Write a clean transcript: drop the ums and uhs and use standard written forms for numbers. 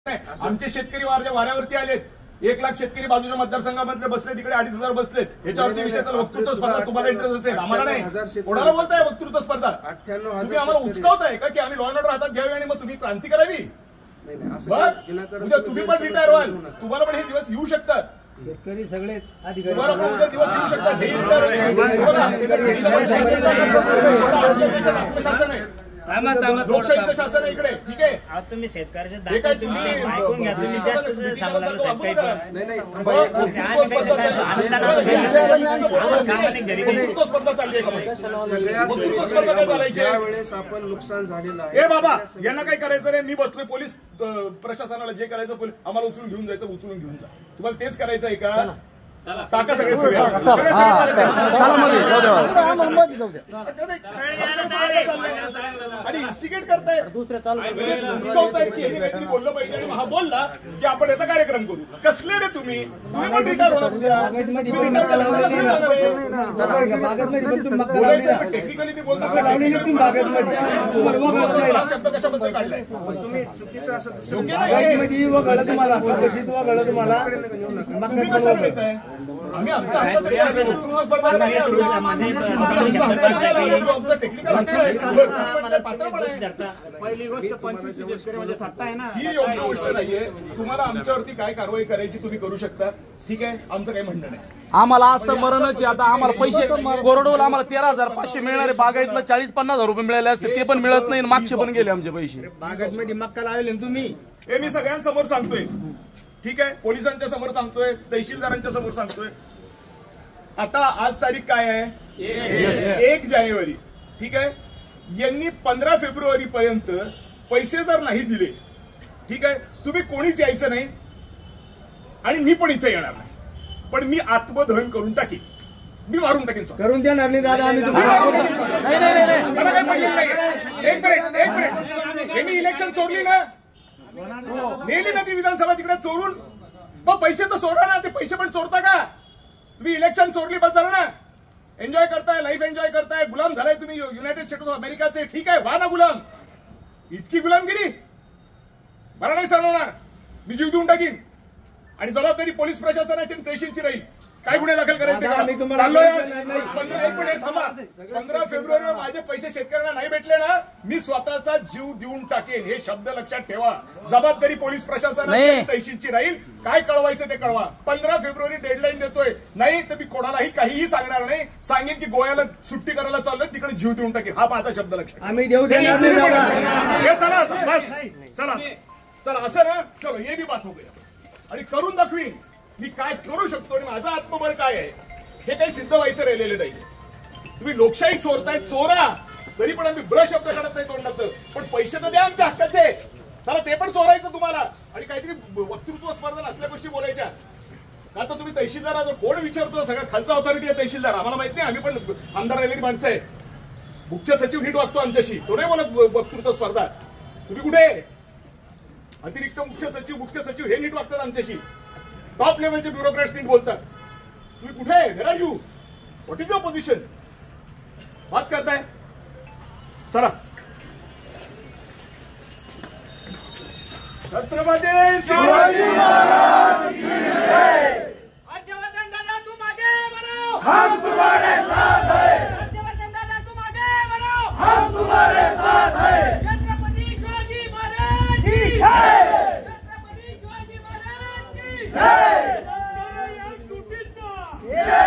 आमचे शेतकरी वाऱ्यावरती आलेत. 1 लाख शेतकरी बाजूच्या मतदारसंघामधले बसले, तिकडे 2,500 बसलेत. याच्यावरती विषयाचा वक्तृत्व स्पर्धा तुम्हाला इंटरेस्ट असेल, आम्हाला नाही. कोणाला बोलताय वक्तृत्व स्पर्धा? तुम्ही आम्हाला उचकावताय का की आम्ही लॉ अँड ऑर्डर हातात घ्यावी आणि मग तुम्ही क्रांती करावी? उद्या तुम्ही पण रिटायर व्हाल, तुम्हाला पण हे दिवस येऊ शकतात. शेतकरी सगळे तुम्हाला पण उद्या दिवस येऊ शकतात. हे आत्मशासन आहे, लोकशाहीचं शासन आहे इकडे. ठीक आहे, तुम्ही शेतकऱ्याचे स्पर्धा चालली आहे. त्यावेळेस आपण नुकसान झालेलं आहे. ए बाबा, यांना काय करायचं रे? मी बसलोय पोलीस प्रशासनाला जे करायचं आम्हाला उचलून घेऊन जायचं, उचलून घेऊन जा. तुम्हाला तेच करायचं आहे का? टाका सगळे आणि इन्स्टिगेट करतायत, उचकावतायत की यांनी काहीतरी बोललं पाहिजे आणि हा बोलला की आपण याचा कार्यक्रम करू. कसले रे तुम्ही? तुम्ही पण रिटायर होणार. टेक्निकली मी बोलतो शब्द कशाबद्दल काढलाय? तुम्ही चुकीचं असं तुम्ही कशाला येताय? आम्ही आमच्या हक्कासाठी वक्तृत्व स्पर्धा पहिली गोष्ट 25 शेतकरी म्हणजे थट्टा आहे ना, ही योग्य गोष्ट नाहीये. तुम्हाला आमच्यावरती काय कारवाई करायची तुम्ही करू शकता. ठीक आहे, आमचं काही म्हणणं नाही. आम्हाला असं मरणच. आता आम्हाला पैसे कोरडोला आम्हाला 13,500 मिळणारे, बागायतला 40-50 हजार रुपये मिळाले असते, ते पण मिळत नाही. मागचे पण गेले आमचे पैसे. बागायतमध्ये मक्का लावले तुम्ही. हे मी सगळ्यांसमोर सांगतोय. ठीक आहे, पोलिसांच्या समोर सांगतोय, तहसीलदारांच्या समोर सांगतोय. आता आज तारीख काय आहे? 1 जानेवारी. ठीक आहे, यांनी 15 फेब्रुवारी पर्यंत पैसे जर नाही दिले, ठीक आहे, तुम्ही कोणीच यायचं नाही आणि मी पण इथे येणार नाही. पण मी आत्मदहन करून टाकीन, मी मारून टाकीन. करून देणार नाही दादा आम्ही. एक मिनिट, यांनी इलेक्शन चोरली ना, नेली ना ती विधानसभा तिकडे चोरून. मग पैसे तर चोरा ना, ते पैसे पण चोरता का? तुम्ही इलेक्शन चोरली बस झालं ना. एन्जॉय करताय, लाईफ एन्जॉय करताय, गुलाम झालाय तुम्ही युनायटेड स्टेट्स ऑफ अमेरिकाचे. ठीक आहे, व्हा ना गुलाम. इतकी गुलामगिरी मला नाही सांगणार. मी जीव देऊन टाकीन आणि जबाबदारी पोलीस प्रशासनाची आणि तहसीलची राहील. काय गुन्हे दाखल करायचे? 15 फेब्रुवारीला माझे पैसे शेतकऱ्यांना नाही भेटले ना, मी स्वतःचा जीव देऊन टाकेन. हे शब्द लक्षात ठेवा. जबाबदारी पोलीस प्रशासनाची आणि तहसीलची राहील. काय कळवायचं ते कळवा. 15 फेब्रुवारी डेडलाईन देतोय. नाही तर मी कोणालाही काहीही सांगणार नाही. सांगेन की गोव्याला सुट्टी करायला चाललोय, तिकडे जीव देऊन टाकेन. हा माझा शब्द लक्षात. आम्ही देऊ देणार नाही. चला बस, चला असं ना, चलो ये भी बात हो गया. आणि करून दाखवीन मी काय करू शकतो आणि माझं आत्मबळ काय आहे. हे काही सिद्ध व्हायचं राहिलेलं नाही. तुम्ही लोकशाही चोरताय, चोरा. तरी पण आम्ही ब्रश शब्द काढत नाही तोंडात. पण पैसे तर द्या आमच्या हक्काचे. चला ते पण चोरायचं तुम्हाला आणि काहीतरी वक्तृत्व स्पर्धा नसल्या गोष्टी बोलायच्या. का तर तुम्ही तहसीलदार कोण विचारतो? सगळ्यात खालचा ऑथॉरिटी आहे तहसीलदार. आम्हाला माहित नाही, आम्ही पण आमदार राहिलेली माणसं आहे. मुख्य सचिव नीट वागतो आमच्याशी, तो नाही बोलत वक्तृत्व स्पर्धा. तुम्ही कुठे? अतिरिक्त मुख्य सचिव हे नीट वागतात आमच्याशी. टॉप लेवलचे ब्युरोक्रेट्स नीट बोलतात. तुम्ही कुठे? Where are you? What is your position? बात करताय. चला छत्रपती शिवाजी महाराज की जय. हर्षवर्धन दादा तुम आगे बढ़ो, हम तुम्हारे साथ हैं. हर्षवर्धन दादा तुम आगे बढ़ो, हम तुम्हारे साथ हैं. छत्रपती शिवाजी महाराज की जय. छत्रपती शिवाजी महाराज की जय. जय.